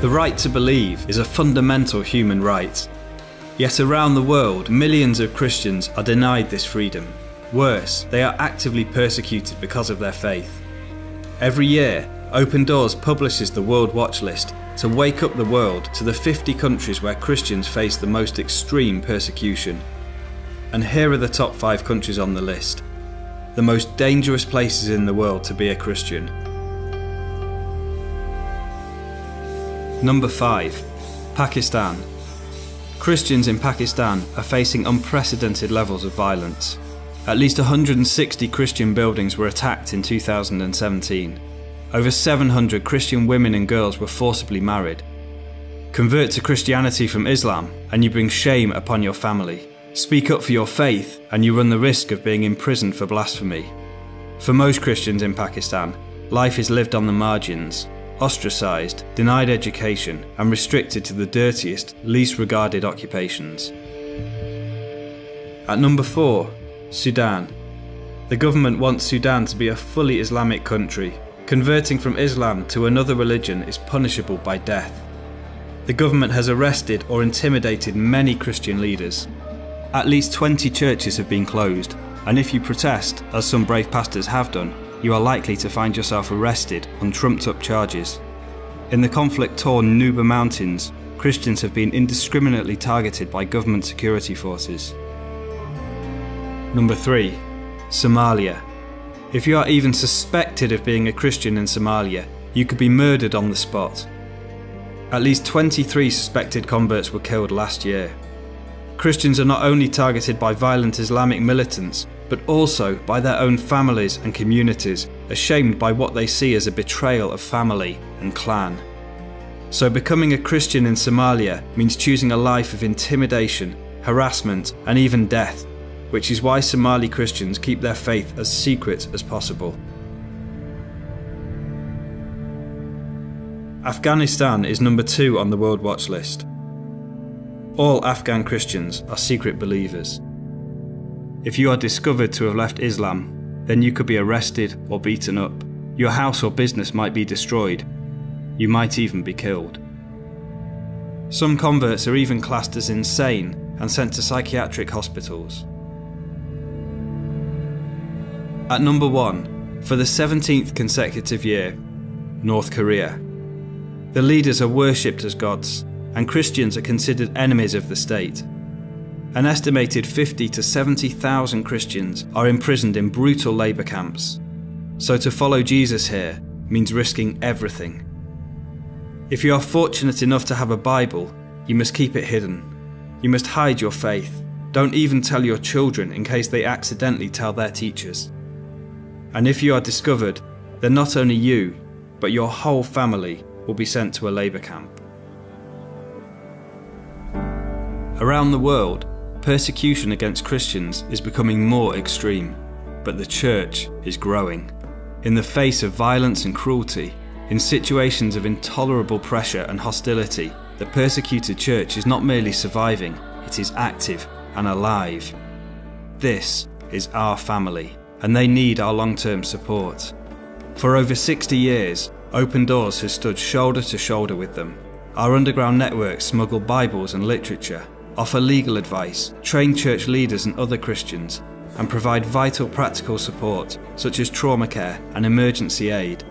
The right to believe is a fundamental human right. Yet around the world, millions of Christians are denied this freedom. Worse, they are actively persecuted because of their faith. Every year, Open Doors publishes the World Watch List to wake up the world to the 50 countries where Christians face the most extreme persecution. And here are the top 5 countries on the list. The most dangerous places in the world to be a Christian. Number 5. Pakistan. Christians in Pakistan are facing unprecedented levels of violence. At least 160 Christian buildings were attacked in 2017. Over 700 Christian women and girls were forcibly married. Convert to Christianity from Islam and you bring shame upon your family. Speak up for your faith and you run the risk of being imprisoned for blasphemy. For most Christians in Pakistan, life is lived on the margins, ostracised, denied education, and restricted to the dirtiest, least regarded occupations. At number 4, Sudan. The government wants Sudan to be a fully Islamic country. Converting from Islam to another religion is punishable by death. The government has arrested or intimidated many Christian leaders. At least 20 churches have been closed, and if you protest, as some brave pastors have done, you are likely to find yourself arrested on trumped-up charges. In the conflict-torn Nuba Mountains, Christians have been indiscriminately targeted by government security forces. Number 3. Somalia. If you are even suspected of being a Christian in Somalia, you could be murdered on the spot. At least 23 suspected converts were killed last year. Christians are not only targeted by violent Islamic militants, but also by their own families and communities, ashamed by what they see as a betrayal of family and clan. So becoming a Christian in Somalia means choosing a life of intimidation, harassment, and even death, which is why Somali Christians keep their faith as secret as possible. Afghanistan is number 2 on the World Watch List. All Afghan Christians are secret believers. If you are discovered to have left Islam, then you could be arrested or beaten up. Your house or business might be destroyed. You might even be killed. Some converts are even classed as insane and sent to psychiatric hospitals. At number 1, for the 17th consecutive year, North Korea. The leaders are worshipped as gods, and Christians are considered enemies of the state. An estimated 50 to 70,000 Christians are imprisoned in brutal labour camps. So to follow Jesus here means risking everything. If you are fortunate enough to have a Bible, you must keep it hidden. You must hide your faith. Don't even tell your children in case they accidentally tell their teachers. And if you are discovered, then not only you, but your whole family will be sent to a labour camp. Around the world, persecution against Christians is becoming more extreme, but the church is growing. In the face of violence and cruelty, in situations of intolerable pressure and hostility, the persecuted church is not merely surviving, it is active and alive. This is our family, and they need our long-term support. For over 60 years, Open Doors has stood shoulder to shoulder with them. Our underground networks smuggle Bibles and literature, offer legal advice, train church leaders and other Christians, and provide vital practical support such as trauma care and emergency aid.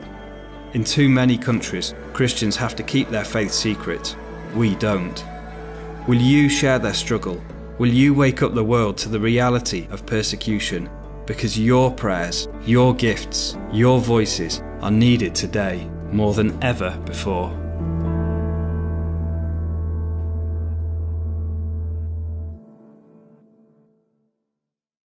In too many countries, Christians have to keep their faith secret. We don't. Will you share their struggle? Will you wake up the world to the reality of persecution? Because your prayers, your gifts, your voices are needed today more than ever before.